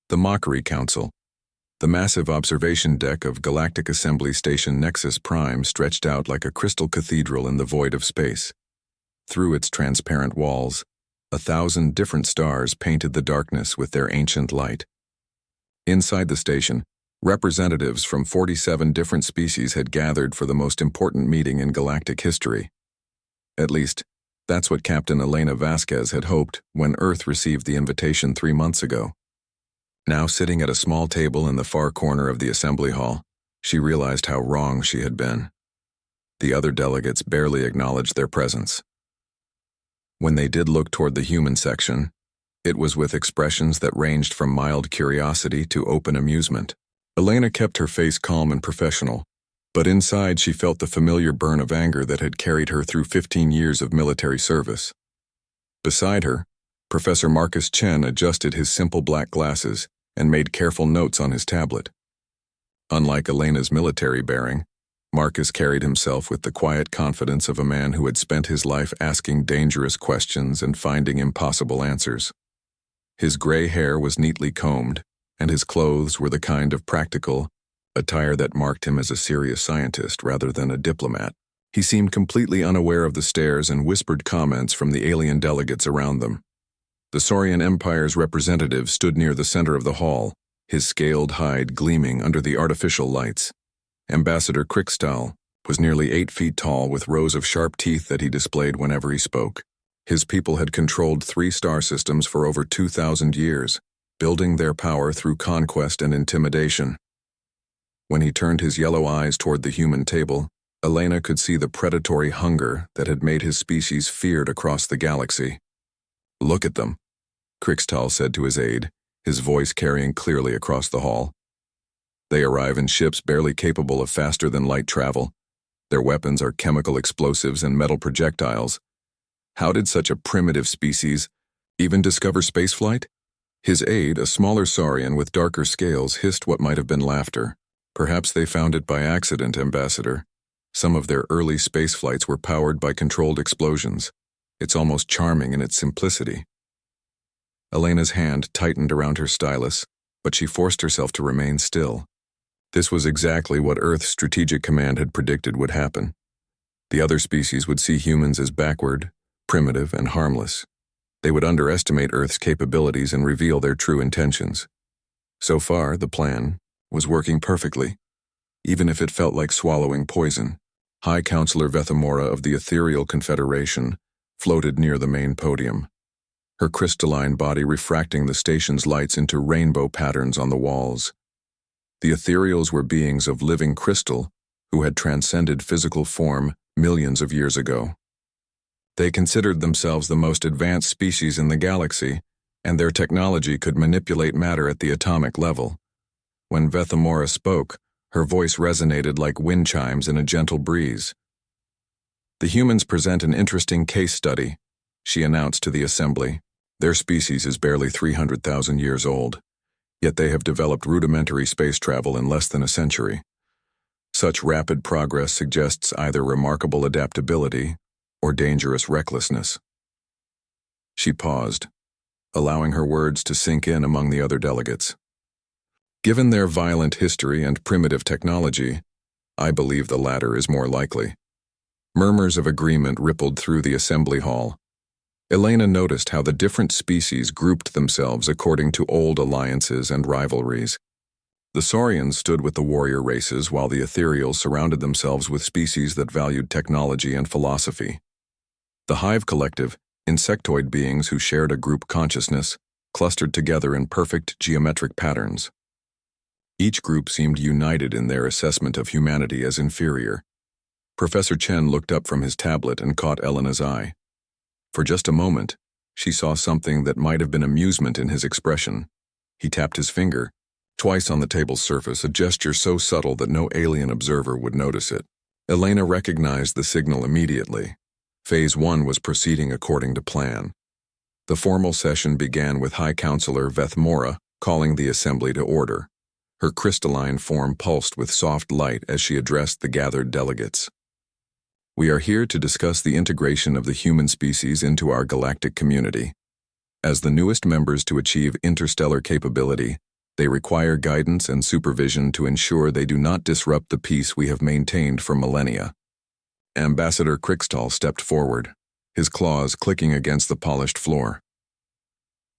The Mockery Council. The massive observation deck of Galactic Assembly Station Nexus Prime stretched out like a crystal cathedral in the void of space. Through its transparent walls, 1,000 different stars painted the darkness with their ancient light. Inside the station, representatives from 47 different species had gathered for the most important meeting in galactic history. At least, that's what Captain Elena Vasquez had hoped when Earth received the invitation 3 months ago. Now sitting at a small table in the far corner of the assembly hall, she realized how wrong she had been. The other delegates barely acknowledged their presence. When they did look toward the human section, it was with expressions that ranged from mild curiosity to open amusement. Elena kept her face calm and professional, but inside she felt the familiar burn of anger that had carried her through 15 years of military service. Beside her, Professor Marcus Chen adjusted his simple black glasses and made careful notes on his tablet. Unlike Elena's military bearing, Marcus carried himself with the quiet confidence of a man who had spent his life asking dangerous questions and finding impossible answers. His gray hair was neatly combed, and his clothes were the kind of practical attire that marked him as a serious scientist rather than a diplomat. He seemed completely unaware of the stares and whispered comments from the alien delegates around them. The Saurian Empire's representative stood near the center of the hall, his scaled hide gleaming under the artificial lights. Ambassador Krikstal was nearly 8 feet tall with rows of sharp teeth that he displayed whenever he spoke. His people had controlled 3 star systems for over 2,000 years, building their power through conquest and intimidation. When he turned his yellow eyes toward the human table, Elena could see the predatory hunger that had made his species feared across the galaxy. "Look at them," Krikstal said to his aide, his voice carrying clearly across the hall. "They arrive in ships barely capable of faster-than-light travel. Their weapons are chemical explosives and metal projectiles. How did such a primitive species even discover spaceflight?" His aide, a smaller saurian with darker scales, hissed what might have been laughter. "Perhaps they found it by accident, Ambassador. Some of their early spaceflights were powered by controlled explosions. It's almost charming in its simplicity." Elena's hand tightened around her stylus, but she forced herself to remain still. This was exactly what Earth's Strategic Command had predicted would happen. The other species would see humans as backward, primitive, and harmless. They would underestimate Earth's capabilities and reveal their true intentions. So far, the plan was working perfectly, even if it felt like swallowing poison. High Counselor Vethamora of the Ethereal Confederation floated near the main podium, her crystalline body refracting the station's lights into rainbow patterns on the walls. The ethereals were beings of living crystal who had transcended physical form millions of years ago. They considered themselves the most advanced species in the galaxy, and their technology could manipulate matter at the atomic level. When Vethamora spoke, her voice resonated like wind chimes in a gentle breeze. "The humans present an interesting case study," she announced to the assembly. "Their species is barely 300,000 years old, yet they have developed rudimentary space travel in less than a century. Such rapid progress suggests either remarkable adaptability or dangerous recklessness." She paused, allowing her words to sink in among the other delegates. "Given their violent history and primitive technology, I believe the latter is more likely." Murmurs of agreement rippled through the assembly hall. Elena noticed how the different species grouped themselves according to old alliances and rivalries. The Saurians stood with the warrior races, while the ethereals surrounded themselves with species that valued technology and philosophy. The Hive Collective, insectoid beings who shared a group consciousness, clustered together in perfect geometric patterns. Each group seemed united in their assessment of humanity as inferior. Professor Chen looked up from his tablet and caught Elena's eye. For just a moment, she saw something that might have been amusement in his expression. He tapped his finger, twice on the table's surface, a gesture so subtle that no alien observer would notice it. Elena recognized the signal immediately. Phase 1 was proceeding according to plan. The formal session began with High Counselor Vethamora calling the assembly to order. Her crystalline form pulsed with soft light as she addressed the gathered delegates. "We are here to discuss the integration of the human species into our galactic community. As the newest members to achieve interstellar capability, They require guidance and supervision to ensure they do not disrupt the peace we have maintained for millennia. Ambassador Krixtal stepped forward, his claws clicking against the polished floor.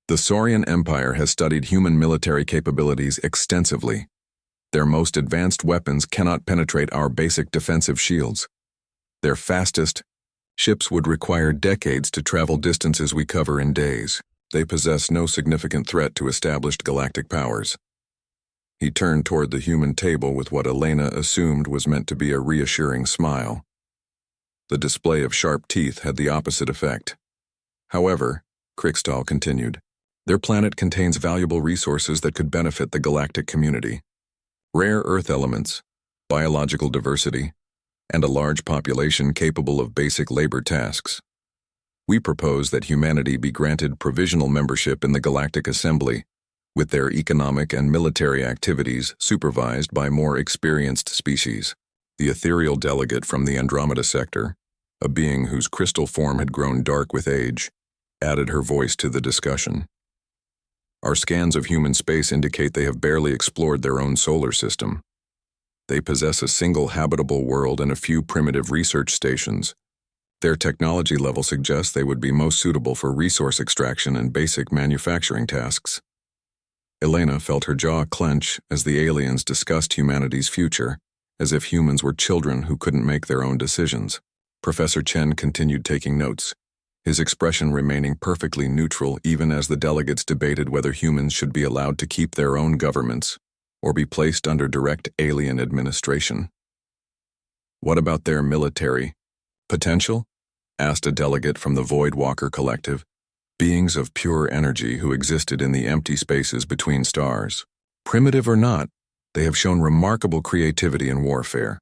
The Saurian Empire has studied human military capabilities extensively. Their most advanced weapons cannot penetrate our basic defensive shields. Their fastest ships would require decades to travel distances we cover in days. They possess no significant threat to established galactic powers. He turned toward the human table with what Elena assumed was meant to be a reassuring smile. The display of sharp teeth had the opposite effect. However, Krixtal continued, their planet contains valuable resources that could benefit the galactic community. Rare Earth elements, biological diversity, and a large population capable of basic labor tasks. We propose that humanity be granted provisional membership in the Galactic Assembly, with their economic and military activities supervised by more experienced species. The ethereal delegate from the Andromeda sector, a being whose crystal form had grown dark with age, added her voice to the discussion. Our scans of human space indicate they have barely explored their own solar system. They possess a single habitable world and a few primitive research stations. Their technology level suggests they would be most suitable for resource extraction and basic manufacturing tasks. Elena felt her jaw clench as the aliens discussed humanity's future, as if humans were children who couldn't make their own decisions. Professor Chen continued taking notes, his expression remaining perfectly neutral even as the delegates debated whether humans should be allowed to keep their own governments or be placed under direct alien administration. What about their military potential? Asked a delegate from the Void Walker Collective, beings of pure energy who existed in the empty spaces between stars. Primitive or not, they have shown remarkable creativity in warfare.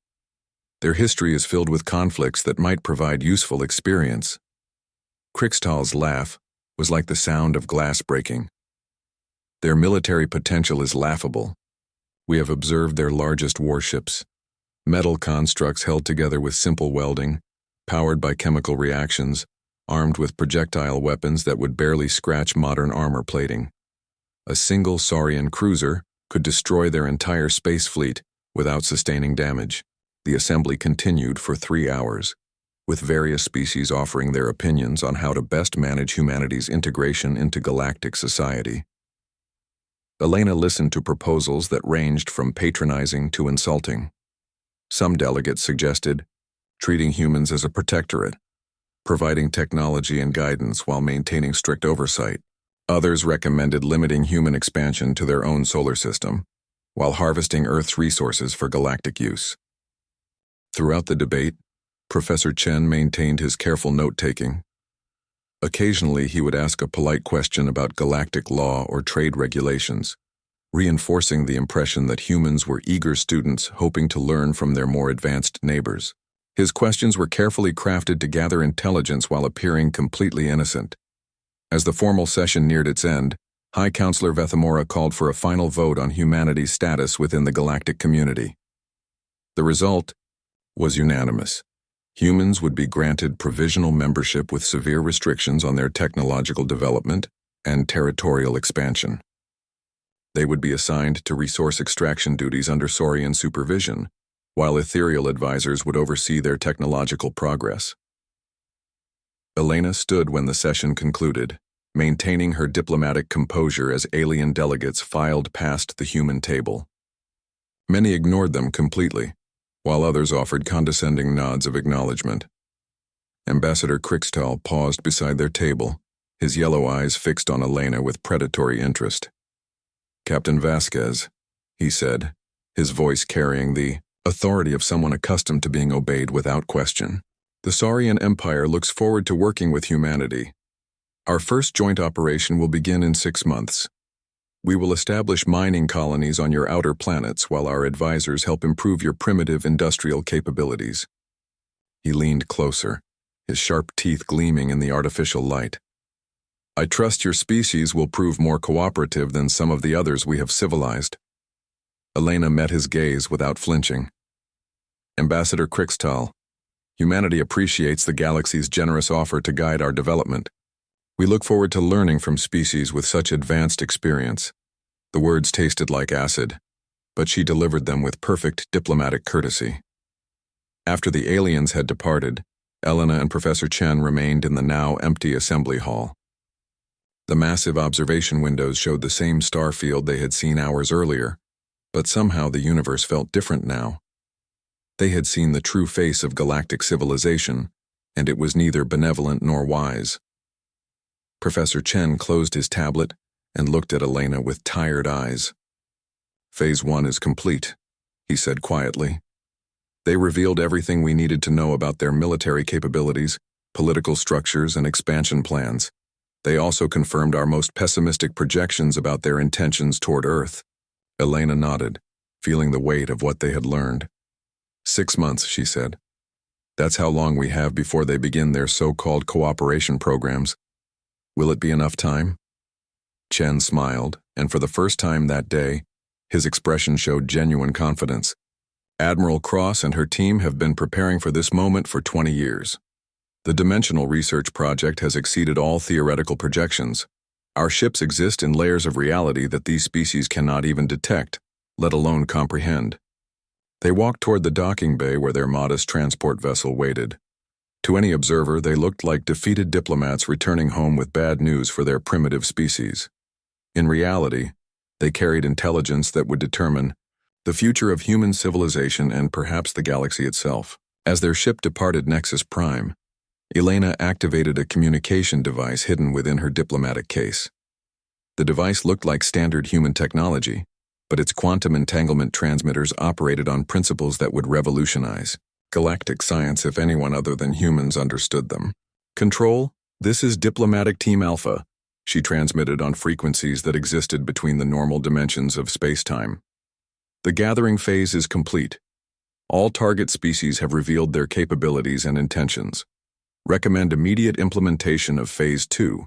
Their history is filled with conflicts that might provide useful experience. Krixtal's laugh was like the sound of glass breaking. Their military potential is laughable. We have observed their largest warships, metal constructs held together with simple welding, powered by chemical reactions, armed with projectile weapons that would barely scratch modern armor plating. A single Saurian cruiser could destroy their entire space fleet without sustaining damage. The assembly continued for 3 hours, with various species offering their opinions on how to best manage humanity's integration into galactic society. Elena listened to proposals that ranged from patronizing to insulting. Some delegates suggested treating humans as a protectorate, providing technology and guidance while maintaining strict oversight. Others recommended limiting human expansion to their own solar system, while harvesting Earth's resources for galactic use. Throughout the debate, Professor Chen maintained his careful note-taking. Occasionally, he would ask a polite question about galactic law or trade regulations, reinforcing the impression that humans were eager students hoping to learn from their more advanced neighbors. His questions were carefully crafted to gather intelligence while appearing completely innocent. As the formal session neared its end, High Counselor Vethamora called for a final vote on humanity's status within the galactic community. The result was unanimous. Humans would be granted provisional membership with severe restrictions on their technological development and territorial expansion. They would be assigned to resource extraction duties under Saurian supervision, while ethereal advisors would oversee their technological progress. Elena stood when the session concluded, maintaining her diplomatic composure as alien delegates filed past the human table. Many ignored them completely, while others offered condescending nods of acknowledgement. Ambassador Krixtal paused beside their table, his yellow eyes fixed on Elena with predatory interest. "Captain Vasquez," he said, his voice carrying the authority of someone accustomed to being obeyed without question. "The Saurian Empire looks forward to working with humanity. Our first joint operation will begin in 6 months. We will establish mining colonies on your outer planets while our advisors help improve your primitive industrial capabilities." He leaned closer, his sharp teeth gleaming in the artificial light. "I trust your species will prove more cooperative than some of the others we have civilized." Elena met his gaze without flinching. "Ambassador Krixtal, humanity appreciates the galaxy's generous offer to guide our development. We look forward to learning from species with such advanced experience. The words tasted like acid, but she delivered them with perfect diplomatic courtesy. After the aliens had departed, Elena and Professor Chen remained in the now empty assembly hall. The massive observation windows showed the same star field they had seen hours earlier, but somehow the universe felt different now. They had seen the true face of galactic civilization, and it was neither benevolent nor wise. Professor Chen closed his tablet and looked at Elena with tired eyes. "Phase 1 is complete," he said quietly. "They revealed everything we needed to know about their military capabilities, political structures, and expansion plans. They also confirmed our most pessimistic projections about their intentions toward Earth." Elena nodded, feeling the weight of what they had learned. 6 months, she said. "That's how long we have before they begin their so-called cooperation programs. Will it be enough time?" Chen smiled, and for the first time that day, his expression showed genuine confidence. "Admiral Cross and her team have been preparing for this moment for 20 years. The Dimensional Research Project has exceeded all theoretical projections. Our ships exist in layers of reality that these species cannot even detect, let alone comprehend." They walked toward the docking bay where their modest transport vessel waited. To any observer, they looked like defeated diplomats returning home with bad news for their primitive species. In reality, they carried intelligence that would determine the future of human civilization and perhaps the galaxy itself. As their ship departed Nexus Prime, Elena activated a communication device hidden within her diplomatic case. The device looked like standard human technology, but its quantum entanglement transmitters operated on principles that would revolutionize galactic science if anyone other than humans understood them. "Control, this is Diplomatic Team Alpha," she transmitted on frequencies that existed between the normal dimensions of space-time. "The gathering phase is complete. All target species have revealed their capabilities and intentions. Recommend immediate implementation of Phase 2.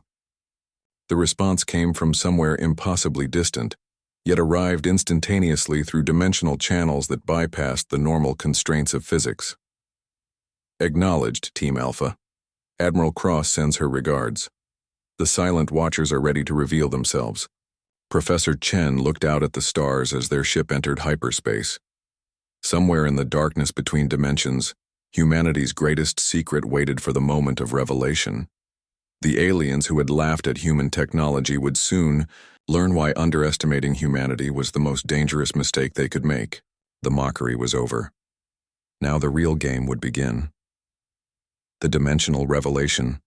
The response came from somewhere impossibly distant, yet arrived instantaneously through dimensional channels that bypassed the normal constraints of physics. "Acknowledged, Team Alpha. Admiral Cross sends her regards. The silent watchers are ready to reveal themselves." Professor Chen looked out at the stars as their ship entered hyperspace. Somewhere in the darkness between dimensions, humanity's greatest secret waited for the moment of revelation. The aliens who had laughed at human technology would soon learn why underestimating humanity was the most dangerous mistake they could make. The mockery was over. Now the real game would begin. The dimensional revelation.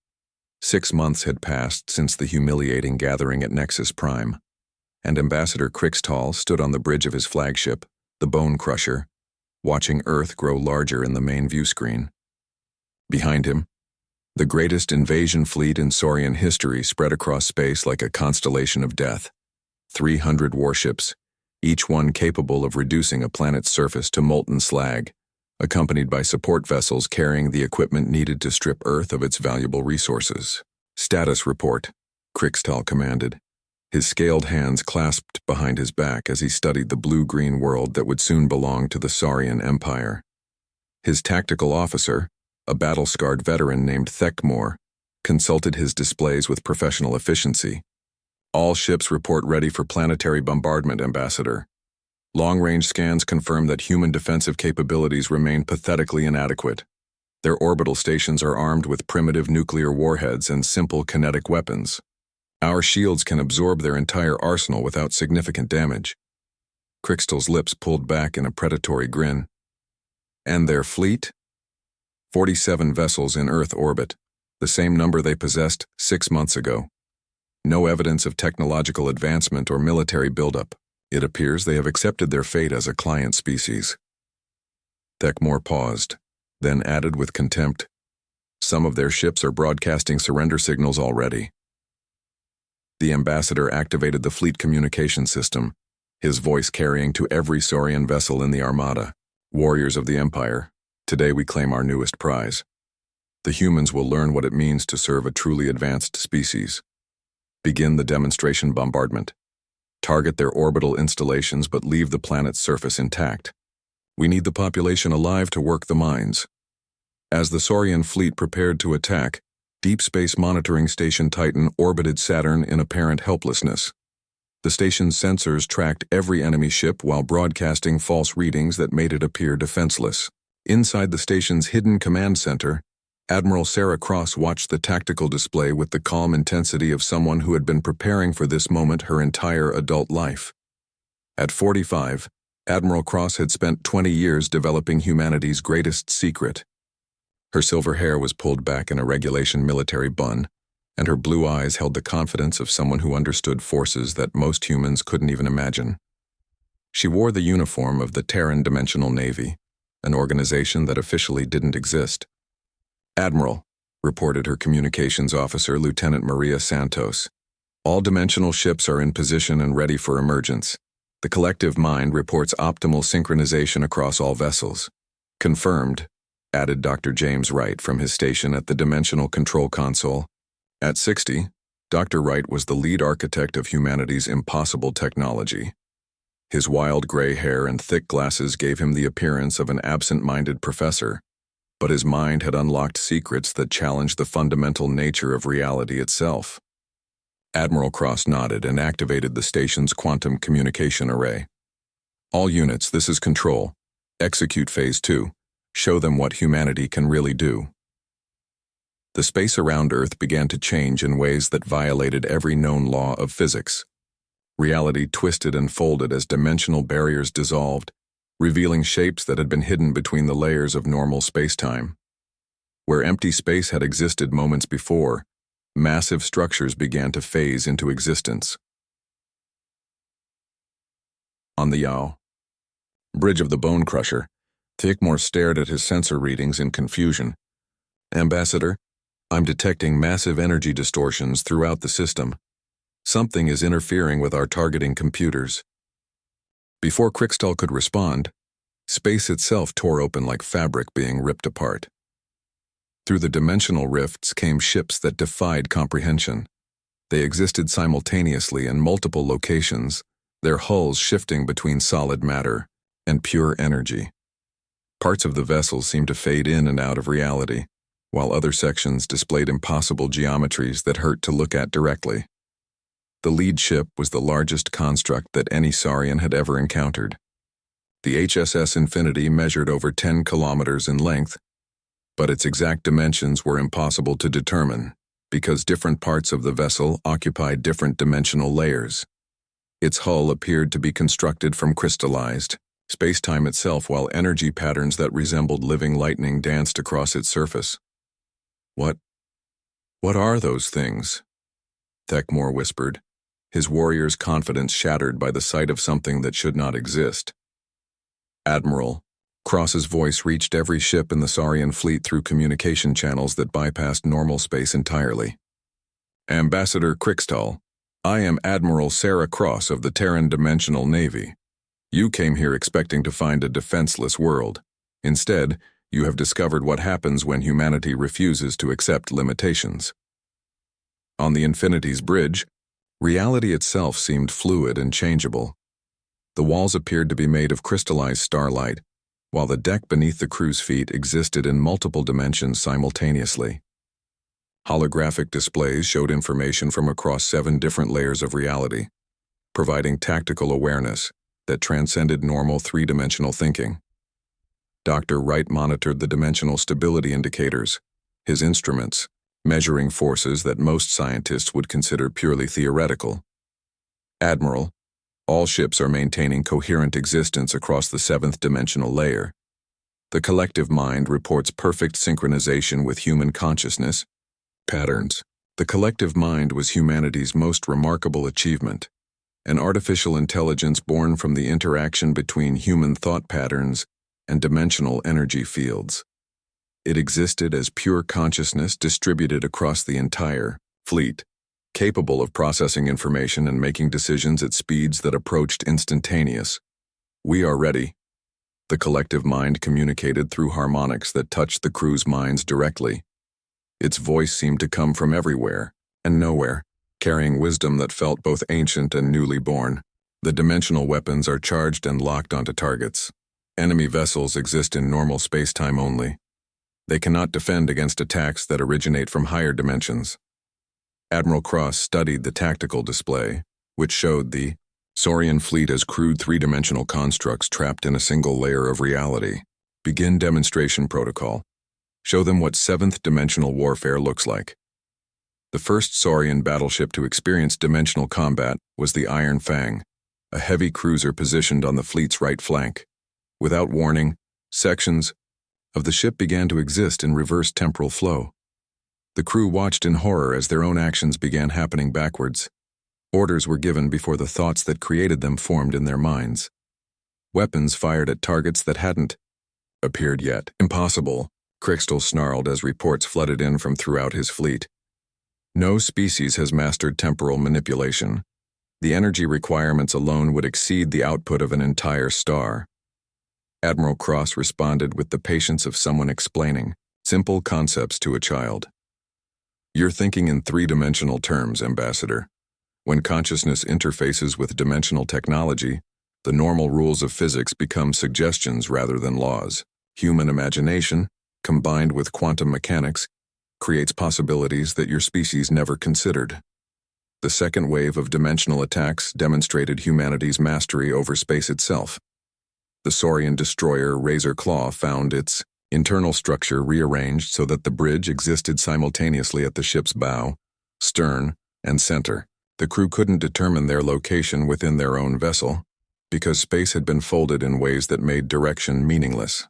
6 months had passed since the humiliating gathering at Nexus Prime, and Ambassador Crixtall stood on the bridge of his flagship, the Bone Crusher, watching Earth grow larger in the main view screen. Behind him, the greatest invasion fleet in Saurian history spread across space like a constellation of death. 300 warships, each one capable of reducing a planet's surface to molten slag, accompanied by support vessels carrying the equipment needed to strip Earth of its valuable resources. "Status report," Crixtall commanded, his scaled hands clasped behind his back as he studied the blue-green world that would soon belong to the Saurian Empire. His tactical officer, a battle-scarred veteran named Thekmor, consulted his displays with professional efficiency. "All ships report ready for planetary bombardment, Ambassador. Long-range scans confirm that human defensive capabilities remain pathetically inadequate. Their orbital stations are armed with primitive nuclear warheads and simple kinetic weapons. Our shields can absorb their entire arsenal without significant damage." Crixtall's lips pulled back in a predatory grin. "And their fleet? 47 vessels in Earth orbit, the same number they possessed 6 months ago. No evidence of technological advancement or military buildup. It appears they have accepted their fate as a client species." Thekmor paused, then added with contempt, "Some of their ships are broadcasting surrender signals already." The ambassador activated the fleet communication system, his voice carrying to every Saurian vessel in the armada. "Warriors of the Empire, today we claim our newest prize. The humans will learn what it means to serve a truly advanced species. Begin the demonstration bombardment. Target their orbital installations but leave the planet's surface intact. We need the population alive to work the mines." As the Saurian fleet prepared to attack, Deep Space Monitoring Station Titan orbited Saturn in apparent helplessness. The station's sensors tracked every enemy ship while broadcasting false readings that made it appear defenseless. Inside the station's hidden command center, Admiral Sarah Cross watched the tactical display with the calm intensity of someone who had been preparing for this moment her entire adult life. At 45, Admiral Cross had spent 20 years developing humanity's greatest secret. Her silver hair was pulled back in a regulation military bun, and her blue eyes held the confidence of someone who understood forces that most humans couldn't even imagine. She wore the uniform of the Terran Dimensional Navy, an organization that officially didn't exist. "Admiral," reported her communications officer, Lieutenant Maria Santos. "All dimensional ships are in position and ready for emergence. The collective mind reports optimal synchronization across all vessels." "Confirmed," added Dr. James Wright from his station at the Dimensional Control Console. At 60, Dr. Wright was the lead architect of humanity's impossible technology. His wild gray hair and thick glasses gave him the appearance of an absent-minded professor, but his mind had unlocked secrets that challenged the fundamental nature of reality itself. Admiral Cross nodded and activated the station's quantum communication array. "All units, this is Control. Execute Phase 2. Show them what humanity can really do." The space around Earth began to change in ways that violated every known law of physics. Reality twisted and folded as dimensional barriers dissolved, revealing shapes that had been hidden between the layers of normal space-time. Where empty space had existed moments before, massive structures began to phase into existence. On the Yao Bridge of the Bone Crusher, Thickmore stared at his sensor readings in confusion. "Ambassador, I'm detecting massive energy distortions throughout the system. Something is interfering with our targeting computers." Before Crickstall could respond, space itself tore open like fabric being ripped apart. Through the dimensional rifts came ships that defied comprehension. They existed simultaneously in multiple locations, their hulls shifting between solid matter and pure energy. Parts of the vessels seemed to fade in and out of reality, while other sections displayed impossible geometries that hurt to look at directly. The lead ship was the largest construct that any Saurian had ever encountered. The HSS Infinity measured over 10 kilometers in length, but its exact dimensions were impossible to determine because different parts of the vessel occupied different dimensional layers. Its hull appeared to be constructed from crystallized space-time itself, while energy patterns that resembled living lightning danced across its surface. What are those things?" Thickmore whispered, his warrior's confidence shattered by the sight of something that should not exist. "Admiral," Cross's voice reached every ship in the Saurian fleet through communication channels that bypassed normal space entirely. "Ambassador Crickstall, I am Admiral Sarah Cross of the Terran Dimensional Navy. You came here expecting to find a defenseless world. Instead, you have discovered what happens when humanity refuses to accept limitations." On the Infinity's bridge, reality itself seemed fluid and changeable. The walls appeared to be made of crystallized starlight, while the deck beneath the crew's feet existed in multiple dimensions simultaneously. Holographic displays showed information from across 7 different layers of reality, providing tactical awareness that transcended normal 3-dimensional thinking. Dr. Wright monitored the dimensional stability indicators, his instruments, measuring forces that most scientists would consider purely theoretical. "Admiral, all ships are maintaining coherent existence across the 7th dimensional layer. The collective mind reports perfect synchronization with human consciousness patterns. The collective mind was humanity's most remarkable achievement, an artificial intelligence born from the interaction between human thought patterns and dimensional energy fields. It existed as pure consciousness distributed across the entire fleet, capable of processing information and making decisions at speeds that approached instantaneous. We are ready." The collective mind communicated through harmonics that touched the crew's minds directly. Its voice seemed to come from everywhere and nowhere, carrying wisdom that felt both ancient and newly born. The dimensional weapons are charged and locked onto targets. Enemy vessels exist in normal space-time only. They cannot defend against attacks that originate from higher dimensions. Admiral Cross studied the tactical display, which showed the Saurian fleet as crude three-dimensional constructs trapped in a single layer of reality. Begin demonstration protocol. Show them what seventh-dimensional warfare looks like. The first Saurian battleship to experience dimensional combat was the Iron Fang, a heavy cruiser positioned on the fleet's right flank. Without warning, sections of the ship began to exist in reverse temporal flow. The crew watched in horror as their own actions began happening backwards. Orders were given before the thoughts that created them formed in their minds. Weapons fired at targets that hadn't appeared yet. Impossible, Crystal snarled as reports flooded in from throughout his fleet. No species has mastered temporal manipulation. The energy requirements alone would exceed the output of an entire star. Admiral Cross responded with the patience of someone explaining simple concepts to a child. You're thinking in three-dimensional terms, Ambassador. When consciousness interfaces with dimensional technology, the normal rules of physics become suggestions rather than laws. Human imagination, combined with quantum mechanics, creates possibilities that your species never considered. The second wave of dimensional attacks demonstrated humanity's mastery over space itself. The Saurian destroyer Razor Claw found its internal structure rearranged so that the bridge existed simultaneously at the ship's bow, stern, and center. The crew couldn't determine their location within their own vessel, because space had been folded in ways that made direction meaningless.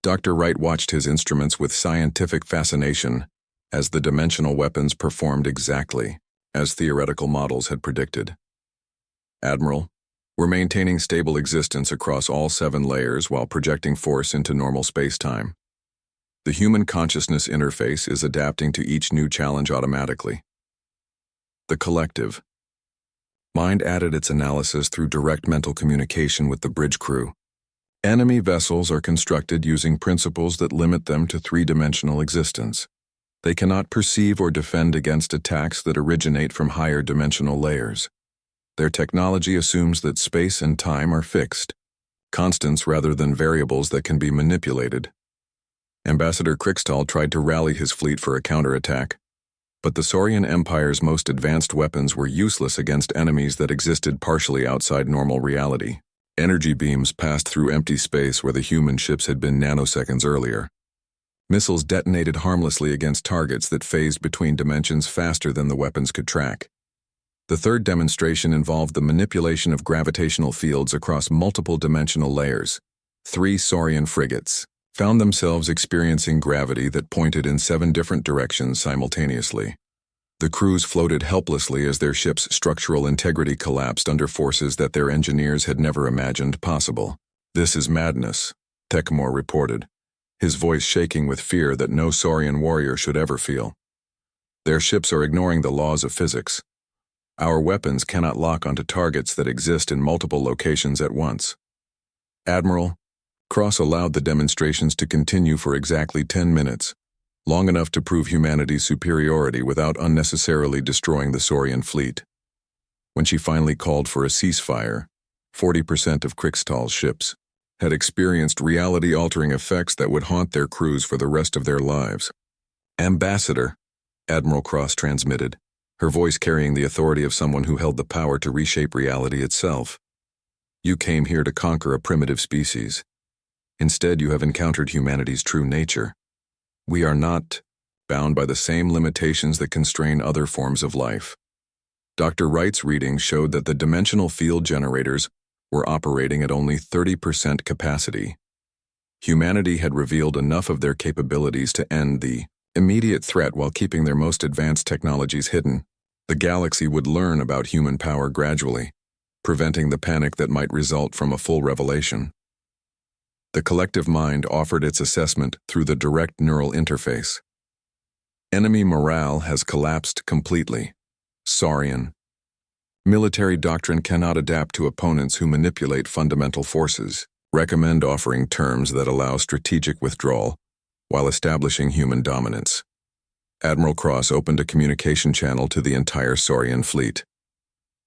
Dr. Wright watched his instruments with scientific fascination as the dimensional weapons performed exactly as theoretical models had predicted. Admiral, we're maintaining stable existence across all 7 layers while projecting force into normal space-time. The human consciousness interface is adapting to each new challenge automatically. The collective mind added its analysis through direct mental communication with the bridge crew. Enemy vessels are constructed using principles that limit them to three-dimensional existence. They cannot perceive or defend against attacks that originate from higher dimensional layers. Their technology assumes that space and time are fixed, constants rather than variables that can be manipulated. Ambassador Crixtal tried to rally his fleet for a counterattack, but the Saurian Empire's most advanced weapons were useless against enemies that existed partially outside normal reality. Energy beams passed through empty space where the human ships had been nanoseconds earlier. Missiles detonated harmlessly against targets that phased between dimensions faster than the weapons could track. The third demonstration involved the manipulation of gravitational fields across multiple dimensional layers. 3 Saurian frigates found themselves experiencing gravity that pointed in 7 different directions simultaneously. The crews floated helplessly as their ship's structural integrity collapsed under forces that their engineers had never imagined possible. This is madness, Tekmor reported, his voice shaking with fear that no Saurian warrior should ever feel. Their ships are ignoring the laws of physics. Our weapons cannot lock onto targets that exist in multiple locations at once. Admiral, Cross allowed the demonstrations to continue for exactly 10 minutes, long enough to prove humanity's superiority without unnecessarily destroying the Saurian fleet. When she finally called for a ceasefire, 40% of Crixtal's ships had experienced reality-altering effects that would haunt their crews for the rest of their lives. Ambassador, Admiral Cross transmitted, her voice carrying the authority of someone who held the power to reshape reality itself. You came here to conquer a primitive species. Instead, you have encountered humanity's true nature. We are not bound by the same limitations that constrain other forms of life. Dr. Wright's readings showed that the dimensional field generators were operating at only 30% capacity. Humanity had revealed enough of their capabilities to end the immediate threat while keeping their most advanced technologies hidden. The galaxy would learn about human power gradually, preventing the panic that might result from a full revelation. The collective mind offered its assessment through the direct neural interface. Enemy morale has collapsed completely. Saurian. Military doctrine cannot adapt to opponents who manipulate fundamental forces. Recommend offering terms that allow strategic withdrawal while establishing human dominance. Admiral Cross opened a communication channel to the entire Saurian fleet.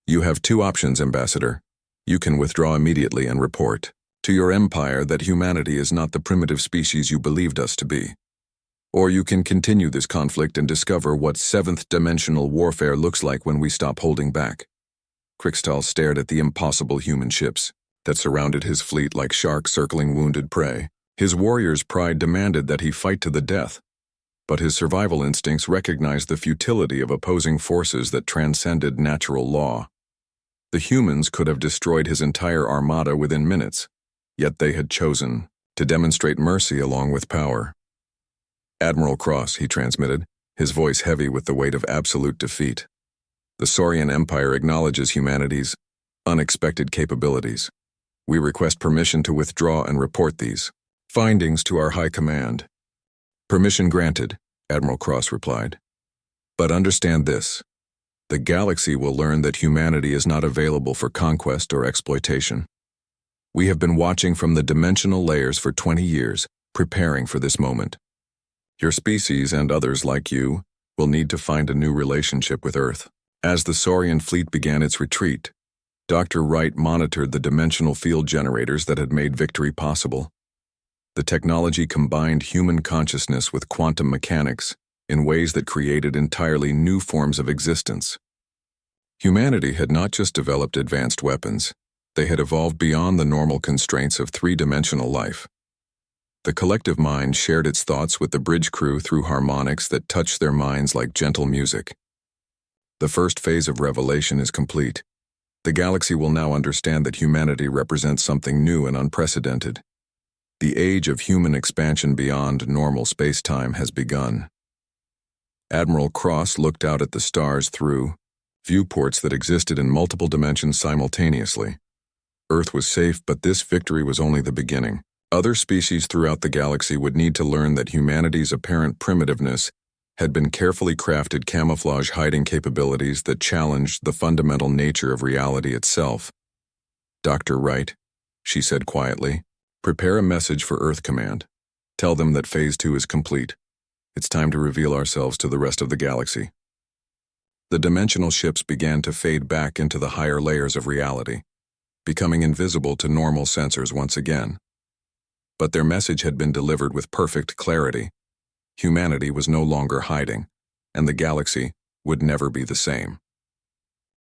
You have 2 options, Ambassador. You can withdraw immediately and report to your empire that humanity is not the primitive species you believed us to be. Or you can continue this conflict and discover what 7th-dimensional warfare looks like when we stop holding back. Krixtal stared at the impossible human ships that surrounded his fleet like sharks circling wounded prey. His warrior's pride demanded that he fight to the death, but his survival instincts recognized the futility of opposing forces that transcended natural law. The humans could have destroyed his entire armada within minutes, yet they had chosen to demonstrate mercy along with power. "Admiral Cross," he transmitted, his voice heavy with the weight of absolute defeat. "The Saurian Empire acknowledges humanity's unexpected capabilities. We request permission to withdraw and report these findings to our High Command." "Permission granted," Admiral Cross replied. "But understand this. The galaxy will learn that humanity is not available for conquest or exploitation. We have been watching from the dimensional layers for 20 years, preparing for this moment. Your species and others like you will need to find a new relationship with Earth." As the Saurian fleet began its retreat, Dr. Wright monitored the dimensional field generators that had made victory possible. The technology combined human consciousness with quantum mechanics in ways that created entirely new forms of existence. Humanity had not just developed advanced weapons, they had evolved beyond the normal constraints of three-dimensional life. The collective mind shared its thoughts with the bridge crew through harmonics that touched their minds like gentle music. The first phase of revelation is complete. The galaxy will now understand that humanity represents something new and unprecedented. The age of human expansion beyond normal space-time has begun. Admiral Cross looked out at the stars through viewports that existed in multiple dimensions simultaneously. Earth was safe, but this victory was only the beginning. Other species throughout the galaxy would need to learn that humanity's apparent primitiveness had been carefully crafted camouflage hiding capabilities that challenged the fundamental nature of reality itself. "Dr. Wright," she said quietly, "prepare a message for Earth Command. Tell them that Phase 2 is complete. It's time to reveal ourselves to the rest of the galaxy." The dimensional ships began to fade back into the higher layers of reality, becoming invisible to normal sensors once again. But their message had been delivered with perfect clarity. Humanity was no longer hiding, and the galaxy would never be the same.